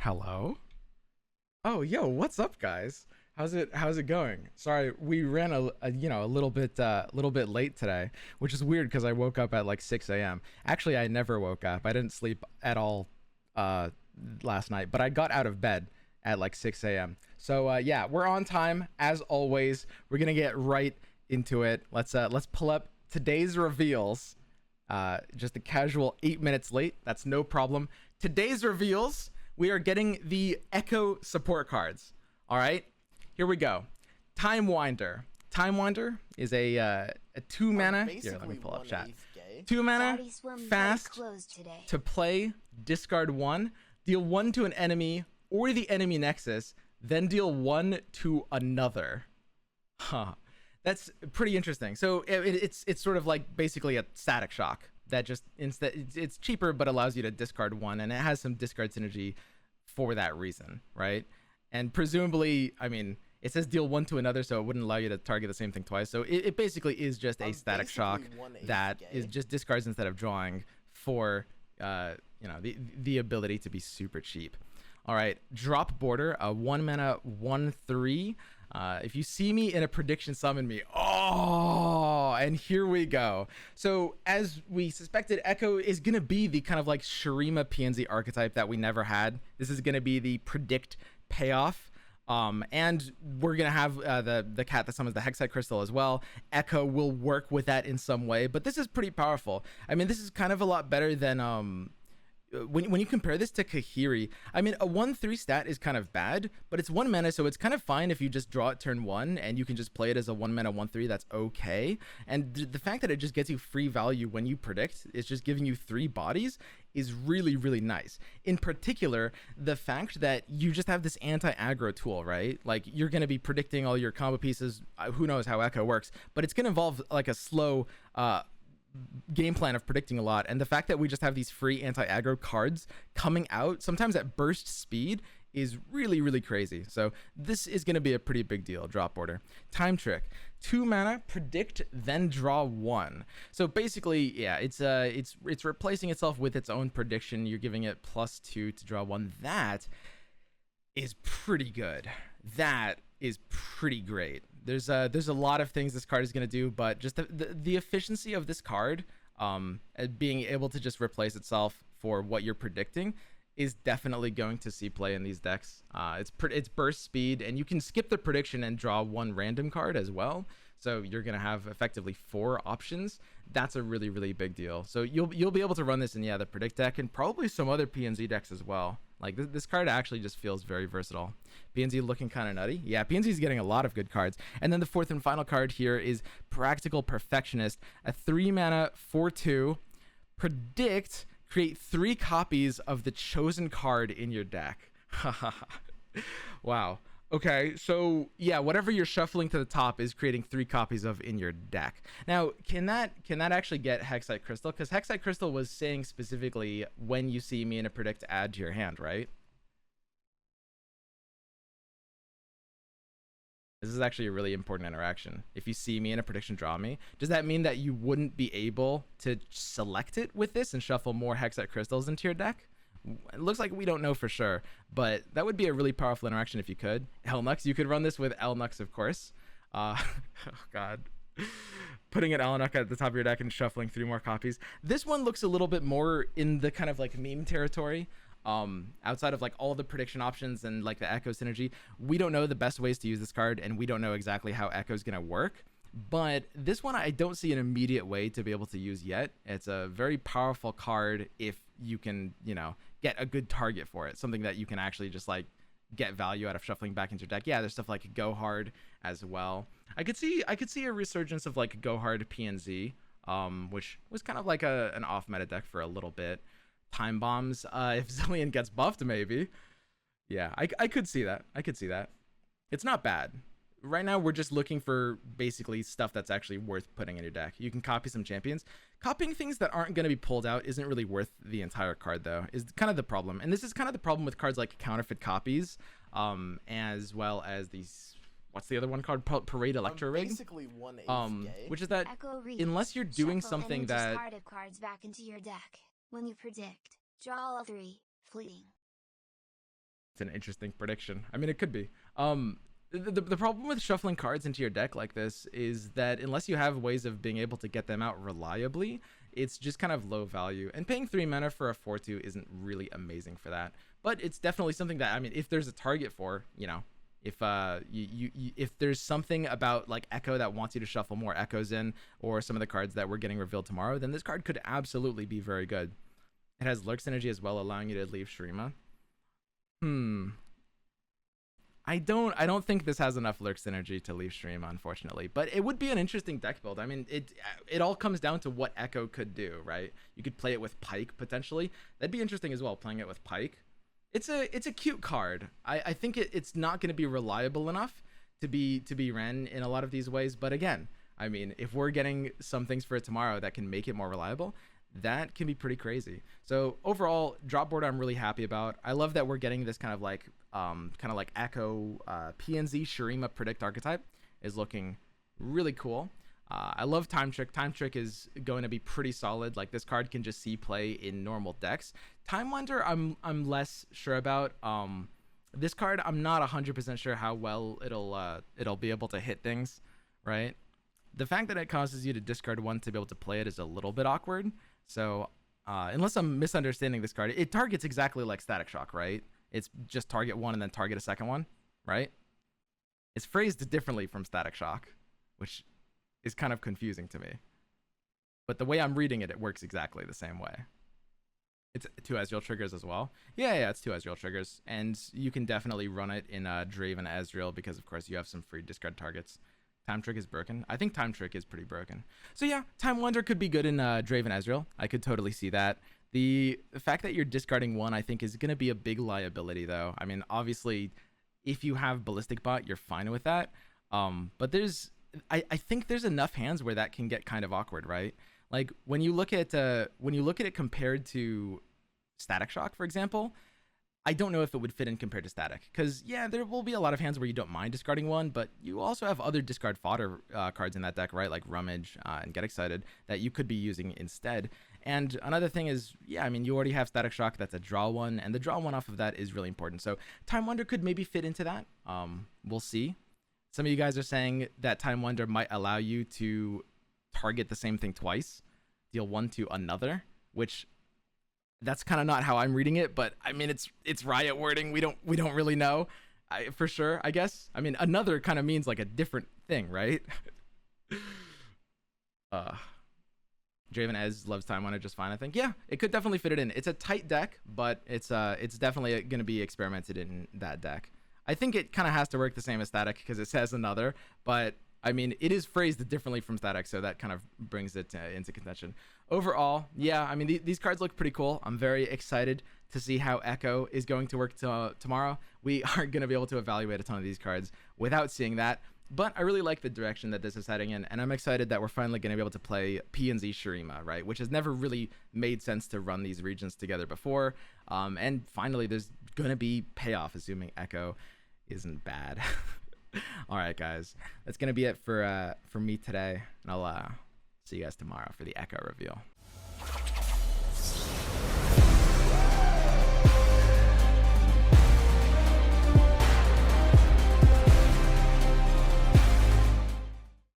Hello? Oh, yo, what's up, guys? How's it going? Sorry, we ran a little bit late today, which is weird because I woke up at like 6 a.m. Actually, I never woke up. I didn't sleep at all uh last night, but I got out of bed at like 6 a.m. So yeah, we're on time as always. We're gonna get right into it. Let's pull up today's reveals. Just a casual 8 minutes late. That's no problem. Today's reveals, we are getting the Echo support cards. All right, here we go. Timewinder. Timewinder is a 2 mana. Here, let me pull up chat. 2 mana, fast to play, discard 1, deal 1 to an enemy or the enemy nexus, then deal 1 to another. Huh. That's pretty interesting. So it's sort of like basically a static shock that just instead it's cheaper but allows you to discard 1, and it has some discard synergy for that reason, right? And presumably, I mean, it says deal 1 to another, so it wouldn't allow you to target the same thing twice. So it basically is just a static shock that is just discards instead of drawing for the ability to be super cheap. All right, Dropboarder, a 1 mana 1/3. If you see me in a prediction, summon me. Oh, and here we go. So as we suspected, Echo is going to be the kind of like Shurima PnZ archetype that we never had. This is going to be the predict payoff. And we're going to have the cat that summons the Hexite Crystal as well. Echo will work with that in some way, but this is pretty powerful. I mean, this is kind of a lot better than when you compare this to Kahiri. I mean, a 1/3 stat is kind of bad, but it's 1 mana, so it's kind of fine if you just draw it turn 1 and you can just play it as a 1 mana 1/3. That's okay. And the fact that it just gets you free value when you predict, it's just giving you 3 bodies, is really, really nice. In particular, the fact that you just have this anti-aggro tool, right? Like, you're going to be predicting all your combo pieces. Who knows how Echo works, but it's going to involve like a slow game plan of predicting a lot, and the fact that we just have these free anti-aggro cards coming out sometimes at burst speed is really, really crazy. So this is going to be a pretty big deal. Dropboarder. Time Trick, 2 mana, predict, then draw 1. So basically, yeah, it's replacing itself with its own prediction. You're giving it +2 to draw 1. That is pretty good. That is pretty great. There's a lot of things this card is going to do, but just the efficiency of this card, being able to just replace itself for what you're predicting, is definitely going to see play in these decks. It's burst speed, and you can skip the prediction and draw 1 random card as well. So you're gonna have effectively 4 options. That's a really, really big deal. So you'll be able to run this in the predict deck and probably some other PnZ decks as well. Like this card actually just feels very versatile. PnZ looking kind of nutty. Yeah, PnZ is getting a lot of good cards. And then the 4th and final card here is Practical Perfectionist, a 3 mana 4/2. Predict, create 3 copies of the chosen card in your deck. Wow. Okay, so yeah, whatever you're shuffling to the top is creating 3 copies of in your deck. Now, can that actually get Hexite Crystal? Because Hexite Crystal was saying specifically, when you see me in a predict, add to your hand, right? This is actually a really important interaction. If you see me in a prediction, draw me. Does that mean that you wouldn't be able to select it with this and shuffle more Hexite Crystals into your deck? It looks like we don't know for sure, but that would be a really powerful interaction if you could. Elnux, you could run this with Elnux, of course. Oh god. Putting an Elnux at the top of your deck and shuffling 3 more copies. This one looks a little bit more in the kind of like meme territory. Outside of like all the prediction options and like the Echo synergy, we don't know the best ways to use this card, and we don't know exactly how Echo is going to work. But this one I don't see an immediate way to be able to use yet. It's a very powerful card if you can, get a good target for it, something that you can actually just like get value out of shuffling back into your deck. Yeah, there's stuff like Go Hard as well. I could see a resurgence of like Go Hard PnZ, which was kind of like an off meta deck for a little bit. Time Bombs, if Zillion gets buffed, maybe. Yeah, I could see that. I could see that. It's not bad. Right now, we're just looking for basically stuff that's actually worth putting in your deck. You can copy some champions. Copying things that aren't going to be pulled out isn't really worth the entire card, though, is kind of the problem. And this is kind of the problem with cards like Counterfeit Copies, as well as these... What's the other one called? Parade Electro Rig? Basically 1/8 gay. Which is that unless you're doing something that... discarded cards back into your deck. When you predict, draw all 3, fleeting. It's an interesting prediction. I mean, it could be. The problem with shuffling cards into your deck like this is that unless you have ways of being able to get them out reliably, it's just kind of low value. And paying 3 mana for a 4/2 isn't really amazing for that. But it's definitely something that, I mean, if there's a target for, you know, if if there's something about like Echo that wants you to shuffle more Echoes in, or some of the cards that we're getting revealed tomorrow, then this card could absolutely be very good. It has Lurk synergy as well, allowing you to leave Shurima. I don't think this has enough Lurk synergy to leave Shurima, unfortunately. But it would be an interesting deck build. I mean, it all comes down to what Echo could do, right? You could play it with Pike potentially. That'd be interesting as well, playing it with Pike. It's a cute card. I think it's not going to be reliable enough to be ran in a lot of these ways. But again, I mean, if we're getting some things for it tomorrow that can make it more reliable, that can be pretty crazy. So overall, Dropboarder I'm really happy about. I love that we're getting this kind of like Echo PnZ Shurima Predict Archetype is looking really cool. I love Time Trick. Time Trick is going to be pretty solid. Like, this card can just see play in normal decks. Timewinder I'm less sure about. This card I'm not 100% sure how well it'll be able to hit things, right? The fact that it causes you to discard one to be able to play it is a little bit awkward. So unless I'm misunderstanding this card, it targets exactly like Static Shock, right? It's just target one and then target a second one, right? It's phrased differently from Static Shock, which is kind of confusing to me. But the way I'm reading it, it works exactly the same way. It's 2 Ezreal triggers as well. Yeah, it's 2 Ezreal triggers. And you can definitely run it in Draven Ezreal because, of course, you have some free discard targets. Time Trick is broken. I think Time Trick is pretty broken. So yeah, Timewinder could be good in Draven Ezreal. I could totally see that. The fact that you're discarding one, I think, is going to be a big liability, though. I mean, obviously, if you have Ballistic Bot, you're fine with that. But I think there's enough hands where that can get kind of awkward, right? Like, when you look at it compared to Static Shock, for example, I don't know if it would fit in compared to Static, because yeah, there will be a lot of hands where you don't mind discarding one, but you also have other discard fodder cards in that deck, right? Like Rummage and Get Excited that you could be using instead. And another thing is, yeah, I mean, you already have Static Shock, that's a draw one, and the draw one off of that is really important. So Timewinder could maybe fit into that. We'll see. Some of you guys are saying that Timewinder might allow you to target the same thing twice, deal one to another, which that's kind of not how I'm reading it, but I mean, it's Riot wording. We don't really know for sure, I guess. I mean, another kind of means like a different thing, right? Draven Ez loves Timewinder just fine, I think. Yeah, it could definitely fit it in. It's a tight deck, but it's definitely going to be experimented in that deck. I think it kind of has to work the same as Static because it says another, but I mean, it is phrased differently from Static, so that kind of brings it into contention. Overall, yeah, I mean, these cards look pretty cool. I'm very excited to see how Echo is going to work tomorrow. We are going to be able to evaluate a ton of these cards without seeing that, but I really like the direction that this is heading in, and I'm excited that we're finally going to be able to play PnZ Shurima, right, which has never really made sense to run these regions together before, and finally there's going to be payoff, assuming Echo isn't bad. All right, guys, that's gonna be it for me today, and I'll see you guys tomorrow for the Echo reveal.